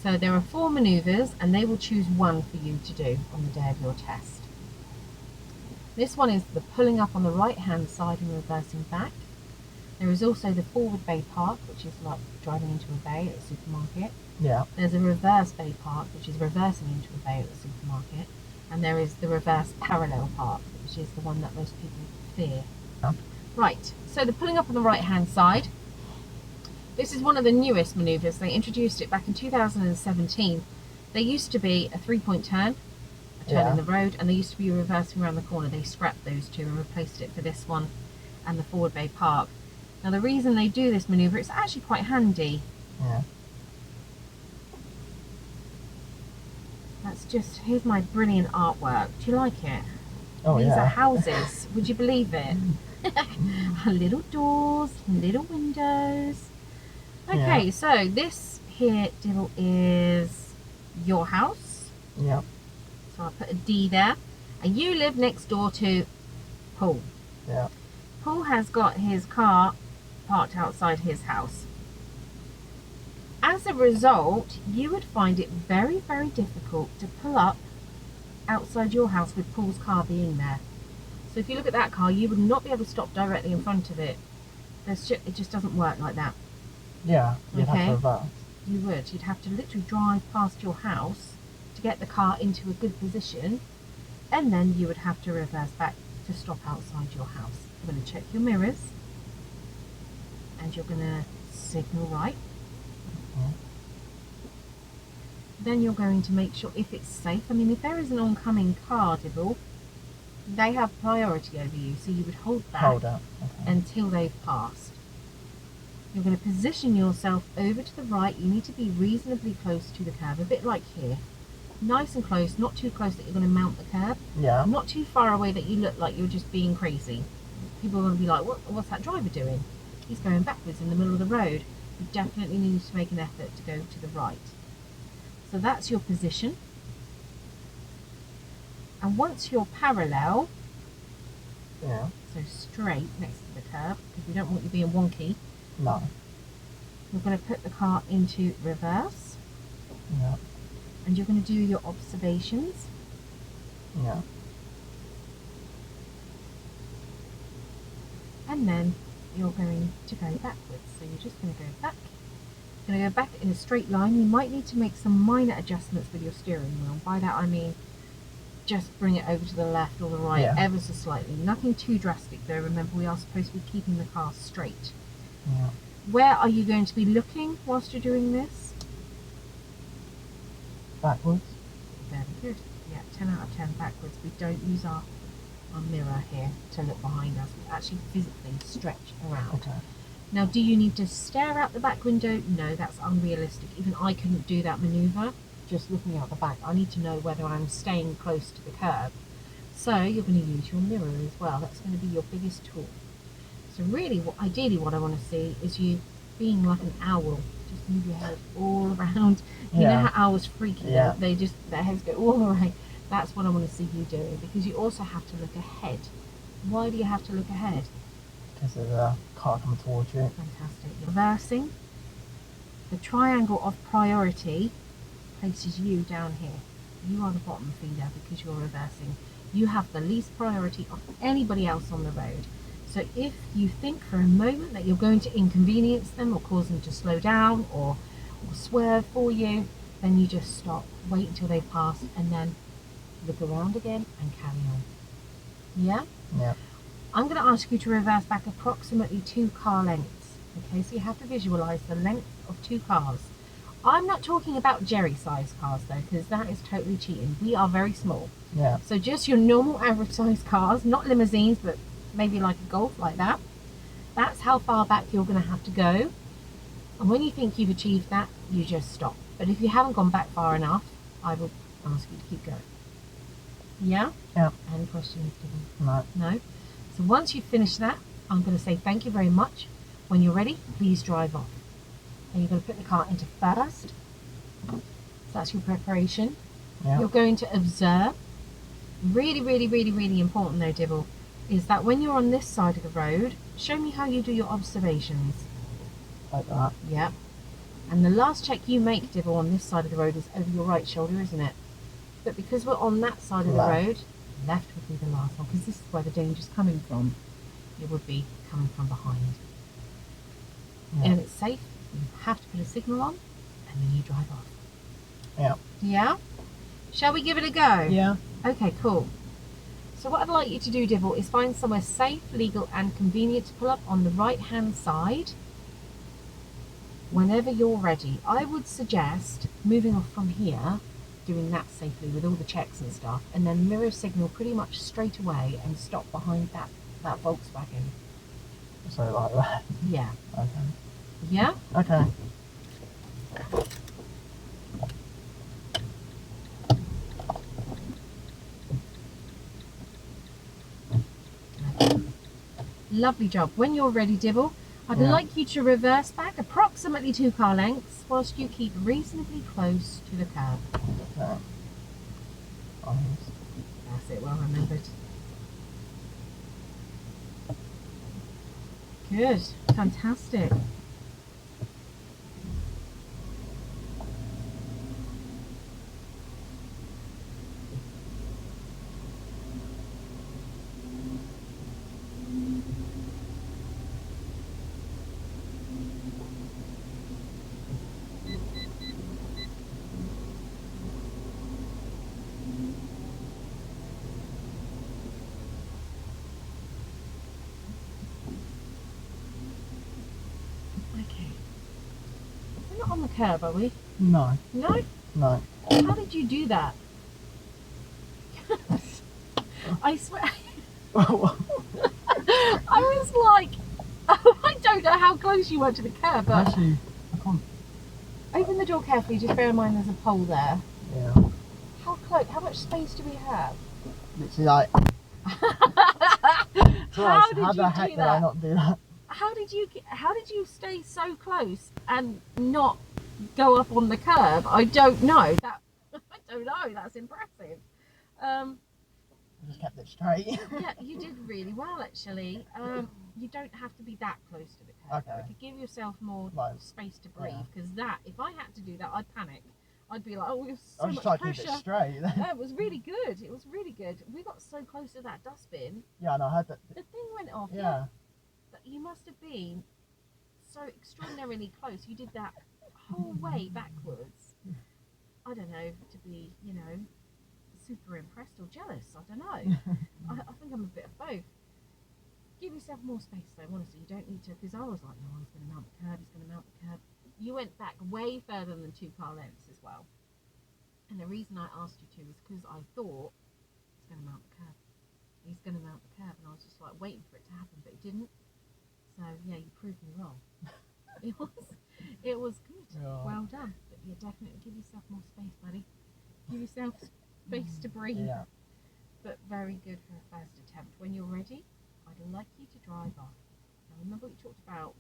So there are 4 manoeuvres, and they will choose one for you to do on the day of your test. This one is the pulling up on the right hand side and reversing back. There is also the forward bay park, which is like driving into a bay at a supermarket. Yeah. There's a reverse bay park, which is reversing into a bay at the supermarket. And there is the reverse parallel park, which is the one that most people fear. Yeah. Right, so the pulling up on the right hand side. This is one of the newest manoeuvres. They introduced it back in 2017. There used to be a 3-point turn, a turn in the road, and they used to be reversing around the corner. They scrapped those two and replaced it for this one and the forward bay park. Now the reason they do this manoeuvre, it's actually quite handy. Yeah. That's just, here's my brilliant artwork. Do you like it? Oh, These yeah. are houses. Would you believe it? Little doors, little windows. Okay, Yeah. so this here, Dibble, is your house. Yeah. So I'll put a D there. And you live next door to Paul. Yeah. Paul has got his car parked outside his house. As a result, you would find it very, very difficult to pull up outside your house with Paul's car being there. So if you look at that car, you would not be able to stop directly in front of it. It just doesn't work like that. Yeah. You'd have to reverse. You would. You'd have to literally drive past your house to get the car into a good position, and then you would have to reverse back to stop outside your house. You're going to check your mirrors, and you're going to signal right. Mm-hmm. Then you're going to make sure if it's safe. I mean, if there is an oncoming car, Dibble, they have priority over you, so you would hold back until they've passed. You're going to position yourself over to the right. You need to be reasonably close to the curb, a bit like here. Nice and close, not too close that you're going to mount the curb. Yeah. Not too far away that you look like you're just being crazy. People are going to be like, what's that driver doing? He's going backwards in the middle of the road. You definitely need to make an effort to go to the right. So that's your position. And once you're parallel, yeah, so straight next to the curb, because we don't want you being wonky. No. You're going to put the car into reverse. Yeah. And you're going to do your observations. Yeah. And then you're going to go backwards. So you're just going to go back. You're going to go back in a straight line. You might need to make some minor adjustments with your steering wheel. By that I mean just bring it over to the left or the right, ever so slightly. Nothing too drastic though. Remember, we are supposed to be keeping the car straight. Yeah. Where are you going to be looking whilst you're doing this? Backwards. Very good. Yeah, 10 out of 10 backwards. We don't use our mirror here to look behind us. We actually physically stretch around. Okay. Now, do you need to stare out the back window? No, that's unrealistic. Even I couldn't do that manoeuvre just looking out the back. I need to know whether I'm staying close to the curb. So you're going to use your mirror as well. That's going to be your biggest tool. So really, ideally what I want to see is you being like an owl. Just move your head all around. You know how owls freak you out? They just, their heads go all the way. That's what I want to see you doing, because you also have to look ahead. Why do you have to look ahead? Because there's a car coming towards you. Fantastic. Reversing. The triangle of priority places you down here. You are the bottom feeder because you're reversing. You have the least priority of anybody else on the road. So if you think for a moment that you're going to inconvenience them or cause them to slow down or swerve for you, then you just stop, wait until they pass, and then look around again and carry on. Yeah? Yeah. I'm going to ask you to reverse back approximately 2 car lengths. Okay, so you have to visualize the length of 2 cars. I'm not talking about Jerry-sized cars though, because that is totally cheating. We are very small. Yeah. So just your normal average-sized cars, not limousines, but maybe like a Golf, like that. That's how far back you're going to have to go. And when you think you've achieved that, you just stop. But if you haven't gone back far enough, I will ask you to keep going. Yeah? Yeah. Any questions? No. No? So once you've finished that, I'm going to say thank you very much. When you're ready, please drive off. And you're going to put the car into first. So that's your preparation. Yeah. You're going to observe. Really, really, really, really important though, Dibble, is that when you're on this side of the road, show me how you do your observations. Like that. Yep. And the last check you make, Dibble, on this side of the road is over your right shoulder, isn't it? But because we're on that side of the road, left would be the last one, because this is where the danger's coming from. It would be coming from behind. Yeah. And it's safe. You have to put a signal on, and then you drive off. Yeah. Yeah? Shall we give it a go? Yeah. Okay, cool. So what I'd like you to do, Dibble, is find somewhere safe, legal and convenient to pull up on the right-hand side whenever you're ready. I would suggest moving off from here, doing that safely with all the checks and stuff, and then mirror signal pretty much straight away and stop behind that Volkswagen. So like that. Yeah. Okay. Yeah? Okay. Lovely job. When you're ready, Dibble, I'd like you to reverse back approximately 2 car lengths whilst you keep reasonably close to the curb. Okay. That's it, well remembered. Good, fantastic. We're not on the curb, are we? No. No? No. How did you do that? I swear. I was like, I don't know how close you were to the curb, but Actually, I can't. Open the door carefully, just bear in mind there's a pole there. Yeah. How close? How much space do we have? Literally like. How did you the heck do did I that? not do that? How did you stay so close and not go up on the curb? I don't know. I don't know. That's impressive. I just kept it straight. Yeah, you did really well actually. You don't have to be that close to the curb. Okay. To give yourself more space to breathe, Yeah. because if I had to do that, I'd panic. I'd be like, oh, we have so I was much just trying to pressure. keep it straight. Yeah, it was really good. It was really good. We got so close to that dustbin. Yeah, and I heard that. The thing went off. Yeah. But you must have been so extraordinarily close. You did that whole way backwards. I don't know, to be, super impressed or jealous. I don't know. I think I'm a bit of both. Give yourself more space though, honestly. You don't need to, because I was like, no, he's going to mount the curb, he's going to mount the curb. You went back way further than 2 car lengths as well. And the reason I asked you to was because I thought he's going to mount the curb. He's going to mount the curb. And I was just like waiting for it to happen, but it didn't. So yeah, you proved me wrong. It was good. Yeah. Well done. But yeah, definitely give yourself more space, buddy. Give yourself space to breathe. Yeah. But very good for a first attempt. When you're ready, I'd like you to drive off. Now remember what you talked about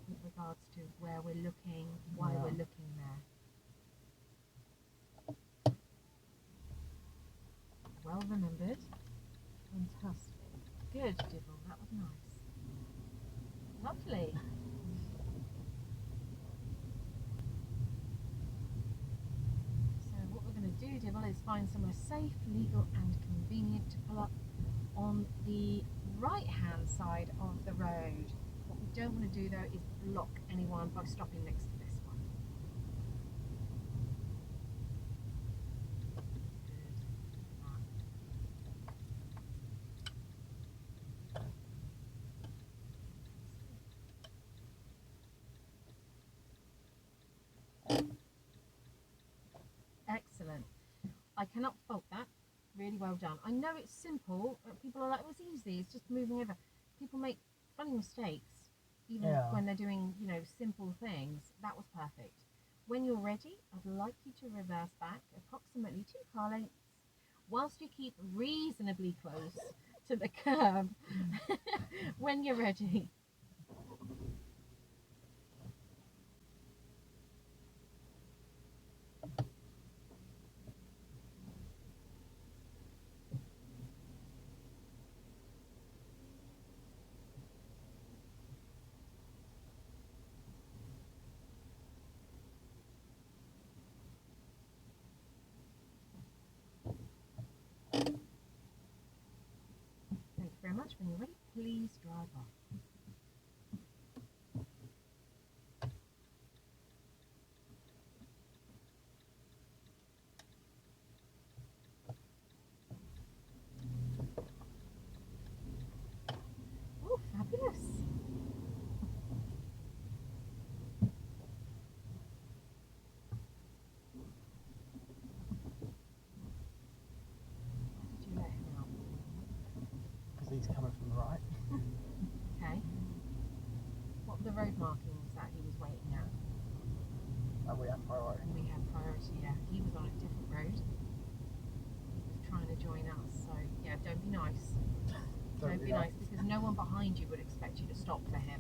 with regards to where we're looking, why we're looking there. Well remembered. Fantastic. Good, Dibble. That was nice. Lovely. So what we're going to do, Dibble, is find somewhere safe, legal and convenient to pull up on the right-hand side of the road. What we don't want to do, though, is block anyone by stopping next to this one. Excellent. I cannot fault that. Really well done. I know it's simple. People are like, oh, it's easy. It's just moving over. People make funny mistakes, even when they're doing, simple things. That was perfect. When you're ready, I'd like you to reverse back approximately 2 car lengths whilst you keep reasonably close to the curb. When you're ready. much. When you're ready, please drive off. Oh, fabulous. Why did you let him out? Because he's coming from the right. Okay. What were the road markings that he was waiting at? And we have priority. And we had priority, yeah. He was on a different road. He was trying to join us, so yeah, don't be nice. Don't be nice, because no one behind you would expect you to stop for him.